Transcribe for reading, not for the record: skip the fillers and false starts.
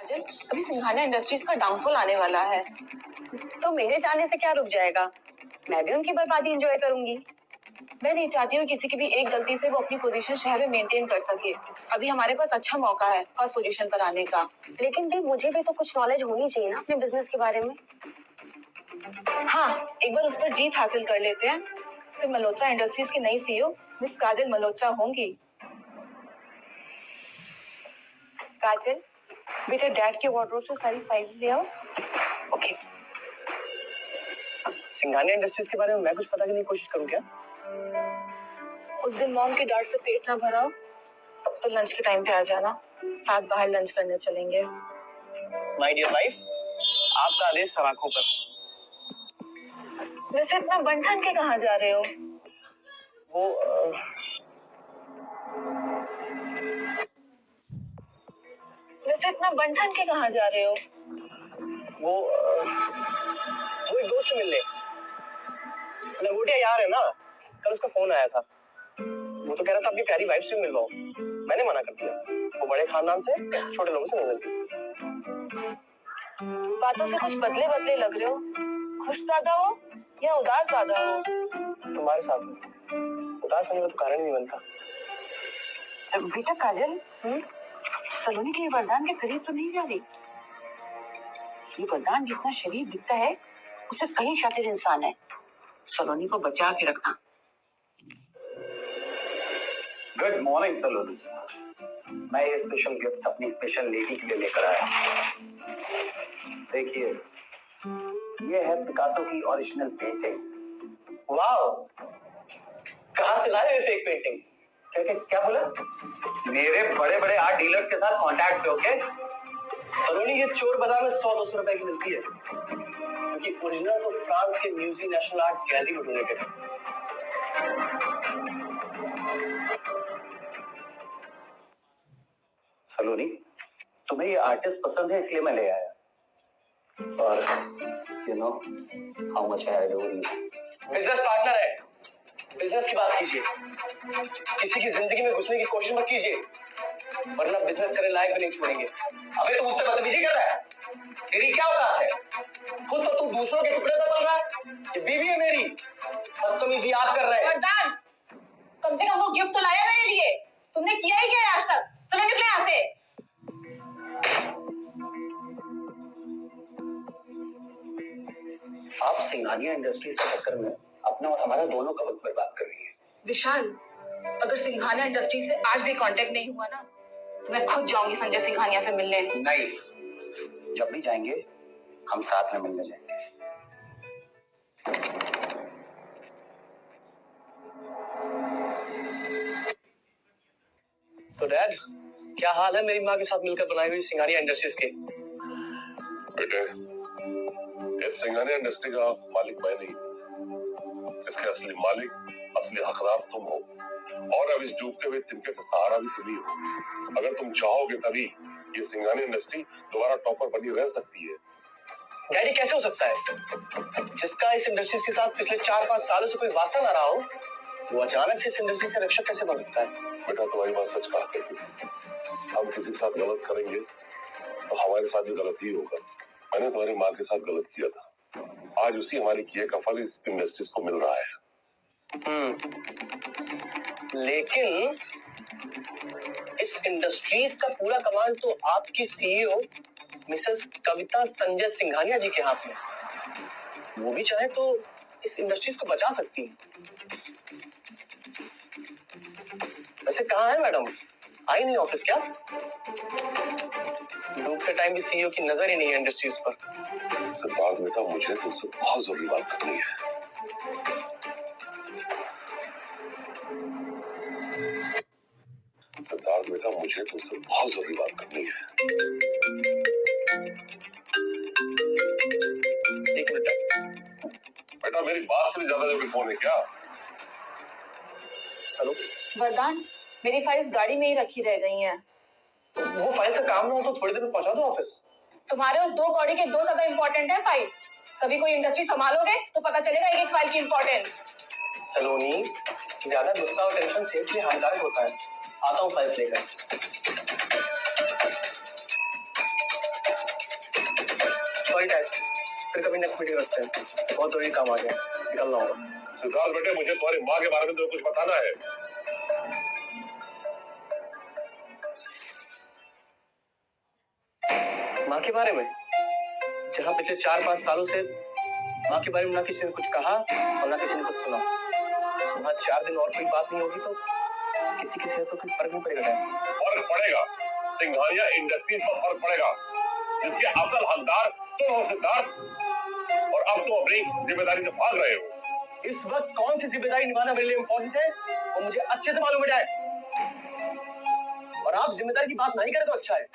काजल, अभी सिंघानिया इंडस्ट्रीज का डाउनफॉल आने वाला है, तो मेरे जाने से क्या रुक जाएगा? मैं भी उनकी बर्बादी एंजॉय करूंगी। मैं नहीं चाहती हूँ किसी की भी एक गलती से वो अपनी पोजीशन शहर में मेंटेन कर सके। अभी हमारे पास अच्छा मौका है फर्स्ट पोजीशन पर आने का, लेकिन भी मुझे भी तो कुछ नॉलेज होनी चाहिए ना अपने बिजनेस के बारे में। हाँ, एक बार उस पर जीत हासिल कर लेते हैं, फिर मल्होत्रा इंडस्ट्रीज की नई सीईओ मिस काजल मल्होत्रा होंगी। काजल, बेटे डैड के वार्डरोब से सारी फाइल्स ले आओ। ओके। सिंघानिया इंडस्ट्रीज के बारे में मैं कुछ पता करने की कोशिश करूं क्या? उस दिन मॉम की डांट से पेट ना भरा हो, अब तो लंच के टाइम पे आ जाना, साथ बाहर लंच करने चलेंगे। माय डियर वाइफ, आपका आदेश सराखों पर। वैसे इतना बंधन के कहाँ जा रहे हो? वो वैसे इतना बंधन के कहाँ जा रहे हो? वो एक दोस्त से मिलने। लंगोटिया यार है ना, कल उसका फोन आया था। वो तो कह रहा था अपनी प्यारी वाइफ से मिलवाओ। मैंने मना कर दिया, वो बड़े खानदान से छोटे लोगों से नहीं मिलती। बातों से कुछ बदले बदले लग रहे हो, खुश ज्यादा हो या उदास ज्यादा हो? तुम्हारे साथ उदास होने का तो कारण ही नहीं बनता। बेटा काजल, सलोनी के वरदान के करीब तो नहीं जा रही। ये वरदान जितना शरीफ दिखता है, उससे कहीं शातिर इंसान है। सलोनी को बचा के रखना। गुड मॉर्निंग सलोनी। मैं ये स्पेशल गिफ्ट अपनी स्पेशल लेडी के लिए लेकर आया। देखिए, ये है पिकासो की ओरिजिनल पेंटिंग। वाओ, कहाँ से लाए ये फेक पेंटिंग? क्या बोला? मेरे बड़े बड़े आर्ट डीलर्स के साथ कांटेक्ट पे। ओके सलोनी, ये चोर बाजार में 100-200 रुपए की मिलती है, क्योंकि ओरिजिनल तो फ्रांस के म्यूजियम नेशनल आर्ट गैलरी में ढूंढे गए। सलोनी, तुम्हें ये आर्टिस्ट पसंद है इसलिए मैं ले आया। और you know how much I adore you. Business partner है, बिजनेस की बात कीजिए, किसी की जिंदगी में घुसने की कोशिश मत कीजिए, वरना बिजनेस करने लायक भी नहीं छोड़ेंगे। अबे तुम मुझसे बदतमीजी कर रहा है? तेरी क्या औकात है? खुद तो तू दूसरों के टुकड़े पर पल रहा है, ये बीवी है मेरी, बदतमीजी आप कर रहे हैं। वरदान, कम से कम वो गिफ्ट तो लाया मेरे लिए। तुमने किया ही क्या आज तक? चलो निकले यहाँ से। आप सिंघानिया इंडस्ट्रीज के चक्कर में अपना और हमारा दोनों का वक्त बर्बाद कर रही है। विशाल, अगर सिंघानिया इंडस्ट्री से आज भी कांटेक्ट नहीं हुआ ना, तो मैं खुद जाऊंगी संजय सिंघानिया से मिलने। नहीं, जब भी जाएंगे हम साथ में मिलने जाएंगे। तो डैड, क्या हाल है मेरी माँ के साथ मिलकर बनाई हुई सिंघानिया इंडस्ट्रीज के? बेटे, इस सिंघानिया इंडस्ट्री का मालिक मैं नहीं, इसके असली मालिक, असली हकदार तुम हो, और अब इस डूबते हुए तिनके का सहारा भी तुम ही हो। अगर तुम चाहोगे तभी ये सिंघानिया इंडस्ट्री दोबारा टॉपर बनी रह सकती है। डैडी, कैसे हो सकता है? जिसका इस इंडस्ट्रीज के साथ पिछले 4-5 सालों से कोई वास्ता ना रहा हो, वो अचानक से इस इंडस्ट्री का रक्षक कैसे बन सकता है? बेटा, तुम्हारी बात सच कहा करती थी, हम किसी के साथ गलत करेंगे तो हमारे साथ भी गलत ही होगा। मैंने तुम्हारी माँ के साथ गलत किया था, आज उसी हमारे किए का फल इस इंडस्ट्रीज को मिल रहा है। लेकिन इस इंडस्ट्रीज का पूरा कमांड तो आपकी सीईओ मिसेस कविता संजय सिंघानिया जी के हाथ में। वो भी चाहे तो इस इंडस्ट्रीज को बचा सकती है। वैसे कहाँ है मैडम? आई नहीं ऑफिस क्या? डूबते टाइम भी सीईओ की नजर ही नहीं है इंडस्ट्रीज पर। सिद्धार्थ बेटा, मुझे तुमसे बहुत जरूरी बात करनी है। सिद्धार्थ बेटा, मुझे तुमसे बहुत जरूरी बात करनी है। एक मिनट बेटा, मेरी बात से भी ज्यादा जरूरी फोन है क्या? हेलो वरदान, मेरी फाइल्स गाड़ी में ही रखी रह गई हैं। वो फाइल का काम ना हो तो थोड़ी देर में पहुंचा दो ऑफिस। तुम्हारे उस 2 कौड़ी के 2 ज्यादा इंपॉर्टेंट है फाइल। कभी कोई इंडस्ट्री संभालोगे तो पता चलेगा एक फाइल की इंपॉर्टेंस। सलोनी, ज्यादा गुस्सा और टेंशन सेहत के लिए हानिकारक होता है। आता हूँ फाइल्स लेकर। सॉरी डैड, फिर कभी नेक्स्ट मीटिंग रखते हैं, बहुत जरूरी काम आ गया, निकलना होगा। सिद्धार्थ बेटे, मुझे तुम्हारी माँ के बारे में तो कुछ बताना है। माँ के बारे में? जहाँ पिछले 4-5 सालों से माँ के बारे में ना किसी ने कुछ कहा और ना किसी ने कुछ सुना, वहाँ 4 दिन और कोई बात नहीं होगी तो किसी से तो कुछ फर्क नहीं पड़ेगा। फर्क पड़ेगा, सिंघानिया इंडस्ट्रीज पर फर्क पड़ेगा, जिसके असल हकदार तुम हो सिद्धार्थ, और अब तुम अपनी जिम्मेदारी से भाग रहे हो। इस वक्त कौन सी जिम्मेदारी निभाना मेरे लिए इम्पोर्टेंट है वो मुझे अच्छे से मालूम है डैड, और आप जिम्मेदारी की बात नहीं करें तो अच्छा है।